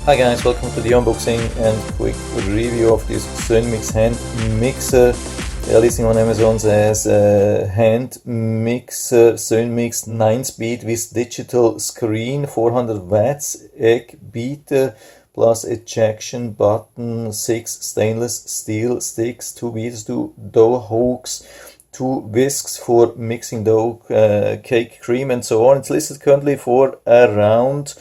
Hi guys, welcome to the unboxing and quick review of this Synmixx hand mixer. They're listing on Amazon as hand mixer Synmixx 9-speed with digital screen, 400 watts, egg beater plus ejection button, 6 stainless steel sticks, 2 beaters, 2 dough hooks, 2 whisks for mixing dough, cake, cream and so on. It's listed currently for around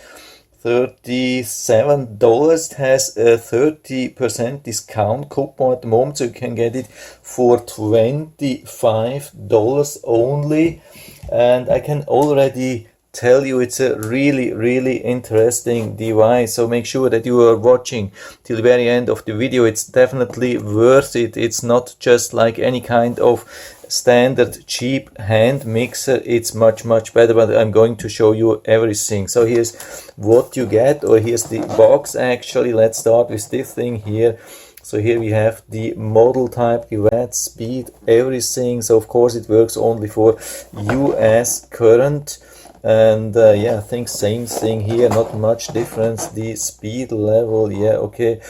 $37. It has a 30% discount coupon at the moment, so you can get it for $25 only. And I can already tell you it's a really interesting device, so make sure that you are watching till the very end of the video. It's definitely worth it. It's not just like any kind of standard cheap hand mixer. It's much better, but I'm going to show you everything. So here's what you get, or here's the box actually. Let's start with this thing here. So here we have the model type, the watt, speed, everything. So of course it works only for US current. And yeah, I think same thing here, not much difference. The speed level, yeah, okay.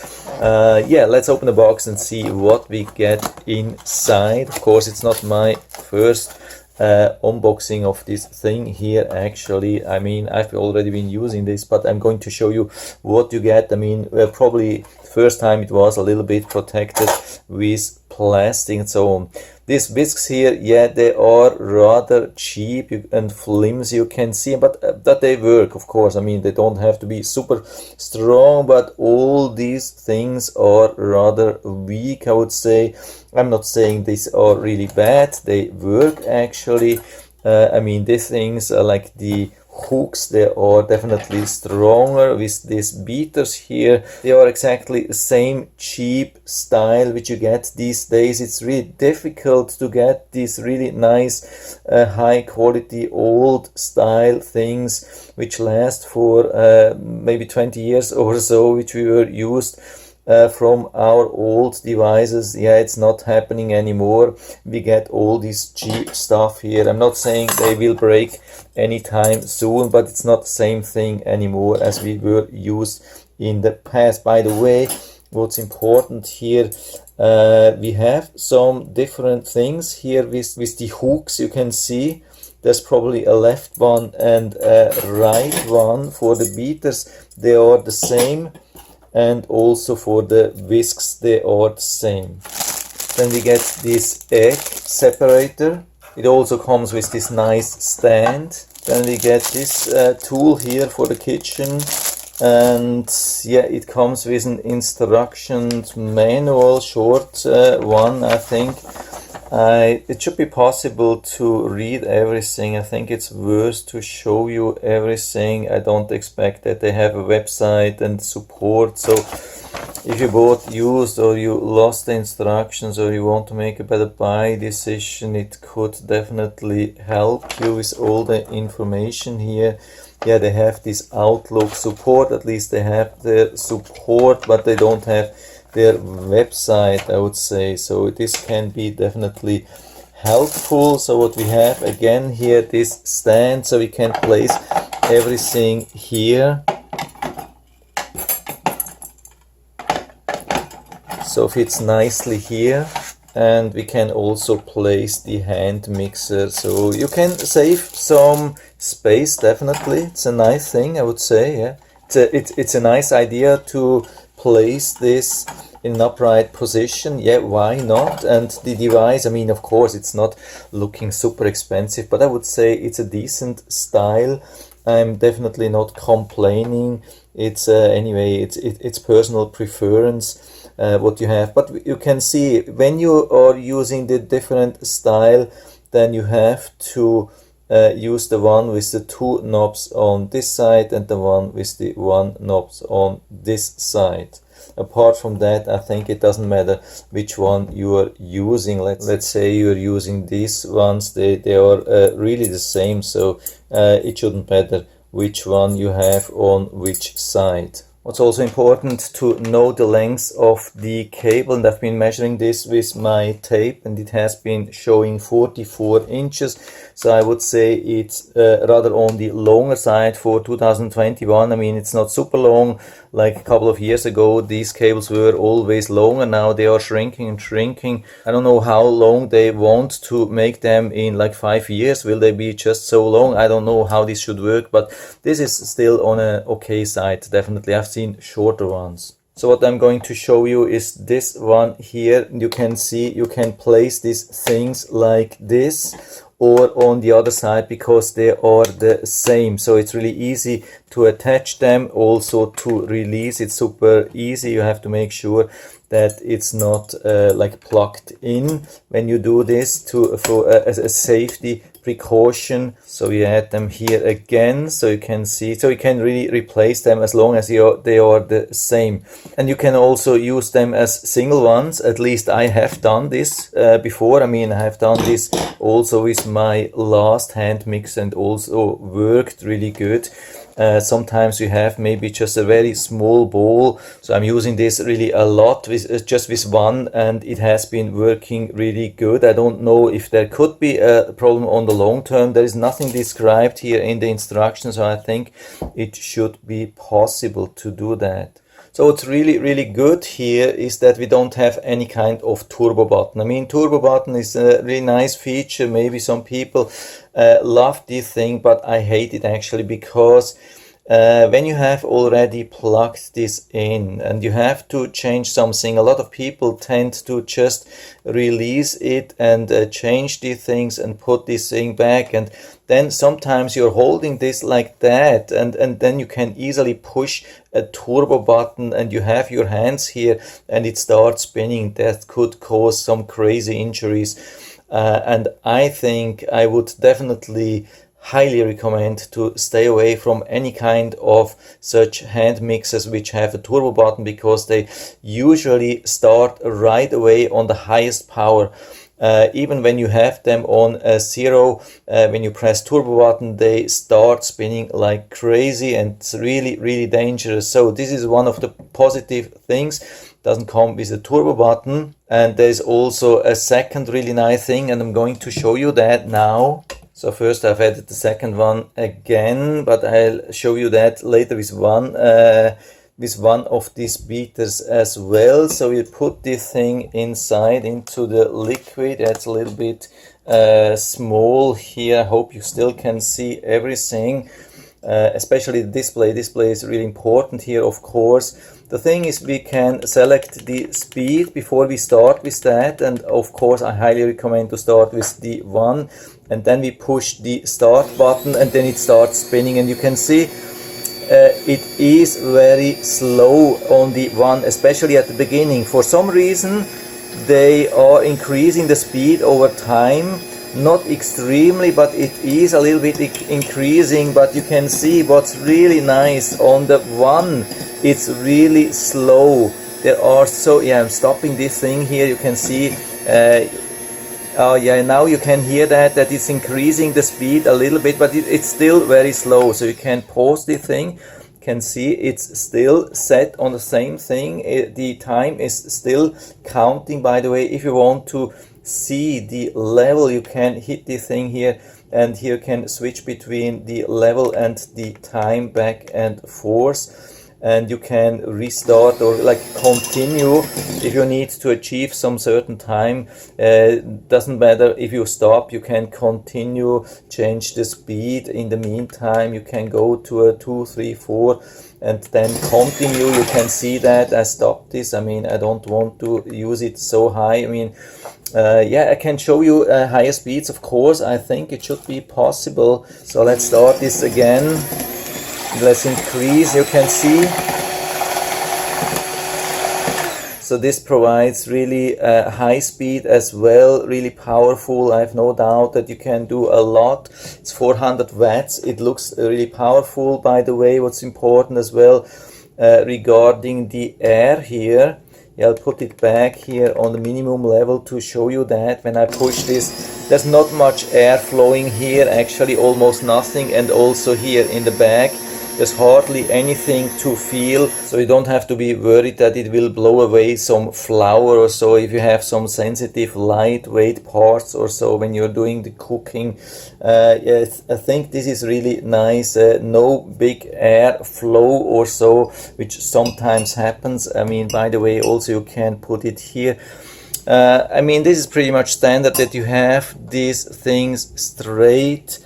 Yeah, let's open the box and see what we get inside. Of course, it's not my first unboxing of this thing here actually. I mean, I've already been using this, but I'm going to show you what you get. I mean, probably first time it was a little bit protected with plastic and so on. These whisks here, yeah, they are rather cheap and flimsy, you can see, but that they work, of course. I mean, they don't have to be super strong, but all these things are rather weak, I would say. I'm not saying these are really bad, they work actually. I mean, these things are like the hooks, they are definitely stronger. With these beaters here, they are exactly the same cheap style which you get these days. It's really difficult to get these really nice high quality old style things which last for maybe 20 years or so, which we were used from our old devices. Yeah, it's not happening anymore. We get all this cheap stuff here. I'm not saying they will break anytime soon, but it's not the same thing anymore as we were used in the past. By the way, what's important here, we have some different things here with the hooks. You can see there's probably a left one and a right one. For the beaters, they are the same, and also for the whisks they are the same. Then we get this egg separator. It also comes with this nice stand. Then we get this tool here for the kitchen, and yeah, it comes with an instructions manual, short one, I think. It should be possible to read everything. I think it's worth to show you everything. I don't expect that they have a website and support, so if you bought used or you lost the instructions or you want to make a better buy decision, it could definitely help you with all the information here. Yeah, they have this Outlook support, at least they have the support, but they don't have their website, I would say. So this can be definitely helpful. So what we have again here, this stand, so we can place everything here. So fits nicely here, and we can also place the hand mixer, so you can save some space. Definitely, it's a nice thing, I would say. Yeah, it's a nice idea to place this in an upright position. Yeah, why not? And the device, I mean, of course it's not looking super expensive, but I would say it's a decent style. I'm definitely not complaining. It's anyway, it's personal preference what you have. But you can see when you are using the different style, then you have to use the one with the 2 knobs on this side and the one with the 1 knobs on this side. Apart from that, I think it doesn't matter which one you are using. Let's say you're using these ones, they are really the same, so it shouldn't matter which one you have on which side. What's also important to know the length of the cable, and I've been measuring this with my tape and it has been showing 44 inches. So I would say it's rather on the longer side for 2021. I mean, it's not super long. Like a couple of years ago, these cables were always longer. Now they are shrinking and shrinking. I don't know how long they want to make them in, like 5 years. Will they be just so long? I don't know how this should work, but this is still on an okay side, definitely. I've seen shorter ones. So what I'm going to show you is this one here. You can see you can place these things like this or on the other side because they are the same. So it's really easy to attach them, also to release. It's super easy. You have to make sure that it's not like plugged in when you do this for a safety precaution. So you add them here again, so you can see, so you can really replace them as long as they are the same. And you can also use them as single ones. At least I have done this before. I mean, I have done this also with my last hand mix and also worked really good. Sometimes you have maybe just a very small bowl, so I'm using this really a lot with just with one, and it has been working really good. I don't know if there could be a problem on the long term. There is nothing described here in the instructions, so I think it should be possible to do that. So what's really good here is that we don't have any kind of turbo button. I mean, turbo button is a really nice feature. Maybe some people love this thing, but I hate it actually, because when you have already plugged this in and you have to change something, a lot of people tend to just release it and change these things and put this thing back, and then sometimes you're holding this like that, and then you can easily push a turbo button and you have your hands here and it starts spinning. That could cause some crazy injuries, and I think I would definitely highly recommend to stay away from any kind of such hand mixers which have a turbo button, because they usually start right away on the highest power. Even when you have them on a 0, when you press turbo button, they start spinning like crazy, and it's really dangerous. So this is one of the positive things. Doesn't come with a turbo button. And there's also a second really nice thing, and I'm going to show you that now. So first I've added the second one again, but I'll show you that later with one of these beaters as well. So you put this thing inside into the liquid. That's a little bit small here. I hope you still can see everything, especially the display. Display is really important here, of course. The thing is, we can select the speed before we start with that, and of course I highly recommend to start with the 1, and then we push the start button and then it starts spinning, and you can see it is very slow on the 1, especially at the beginning. For some reason they are increasing the speed over time, not extremely, but it is a little bit increasing. But you can see what's really nice on the 1, it's really slow. There are I'm stopping this thing here. You can see now you can hear that it's increasing the speed a little bit, but it's still very slow. So you can pause the thing. You can see it's still set on the same thing. The time is still counting, by the way. If you want to see the level, you can hit the thing here, and here you can switch between the level and the time back and forth, and you can restart or like continue if you need to achieve some certain time. Doesn't matter if you stop, you can continue, change the speed. In the meantime, you can go to a 2, 3, 4 and then continue. You can see that I stopped this. I mean, I don't want to use it so high. I mean, I can show you higher speeds, of course. I think it should be possible. So let's start this again. Let's increase. You can see. So this provides really high speed as well, really powerful. I have no doubt that you can do a lot. It's 400 watts. It looks really powerful. By the way, what's important as well regarding the air here, I'll put it back here on the minimum level to show you that when I push this, there's not much air flowing here, actually almost nothing, and also here in the back there's hardly anything to feel, so you don't have to be worried that it will blow away some flour or so if you have some sensitive lightweight parts or so when you're doing the cooking. Yes, I think this is really nice. No big air flow or so, which sometimes happens. I mean, by the way, also you can put it here. I mean, this is pretty much standard that you have these things straight.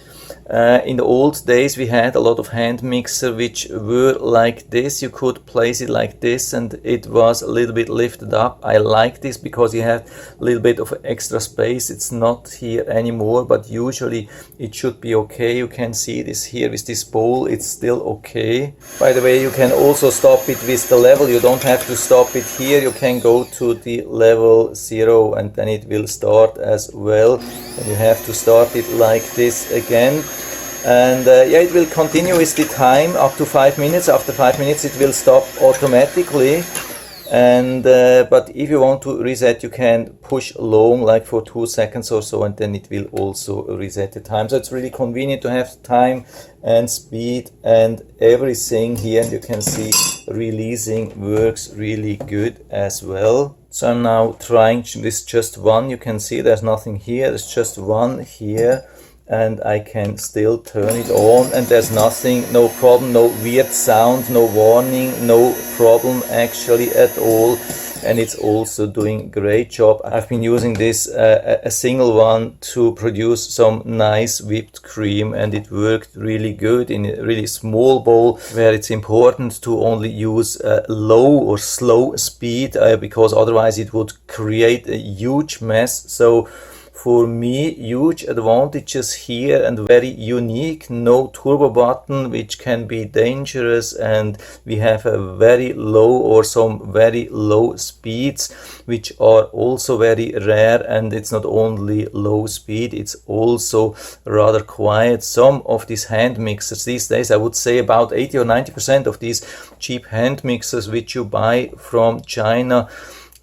In the old days we had a lot of hand mixer which were like this. You could place it like this and it was a little bit lifted up. I like this because you have a little bit of extra space. It's not here anymore, but usually it should be okay. You can see this here with this bowl, it's still okay. By the way, you can also stop it with the level. You don't have to stop it here. You can go to the level 0 and then it will start as well. And you have to start it like this again. And yeah, it will continue with the time up to 5 minutes. After 5 minutes it will stop automatically. And but if you want to reset, you can push long, like for 2 seconds or so, and then it will also reset the time. So it's really convenient to have time and speed and everything here. And you can see releasing works really good as well. So I'm now trying this just one. You can see there's nothing here, there's just one here. And I can still turn it on and there's nothing, no problem, no weird sound, no warning, no problem actually at all. And it's also doing great job. I've been using this a single one to produce some nice whipped cream, and it worked really good in a really small bowl where it's important to only use low or slow speed because otherwise it would create a huge mess. So for me, huge advantages here and very unique. No turbo button, which can be dangerous, and we have a very low or some very low speeds, which are also very rare. And it's not only low speed, it's also rather quiet. Some of these hand mixers these days, I would say about 80 or 90% of these cheap hand mixers which you buy from China,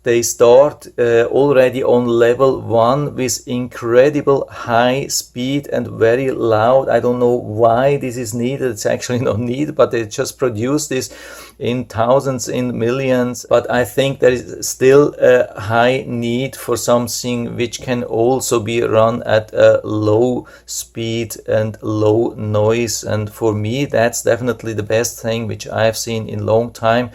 they start already on level 1 with incredible high speed and very loud. I don't know why this is needed. It's actually not needed, but they just produce this in thousands, in millions. But I think there is still a high need for something which can also be run at a low speed and low noise. And for me, that's definitely the best thing which I've seen in a long time.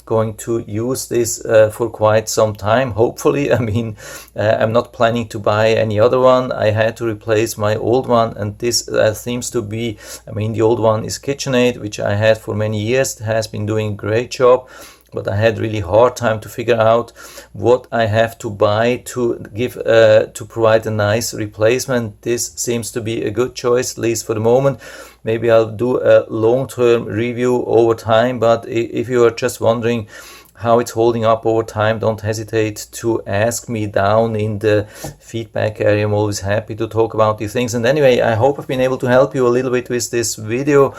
Going to use this for quite some time, hopefully. I mean, I'm not planning to buy any other one. I had to replace my old one, and this seems to be, I mean, the old one is KitchenAid, which I had for many years. It has been doing a great job, but I had really hard time to figure out what I have to buy to give to provide a nice replacement. This seems to be a good choice, at least for the moment. Maybe I'll do a long-term review over time, but if you are just wondering how it's holding up over time, don't hesitate to ask me down in the feedback area. I'm always happy to talk about these things. And anyway, I hope I've been able to help you a little bit with this video.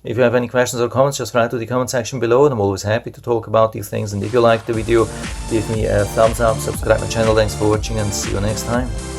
If you have any questions or comments, just write to the comment section below, and I'm always happy to talk about these things. And if you liked the video, give me a thumbs up, subscribe my channel. Thanks for watching, and see you next time.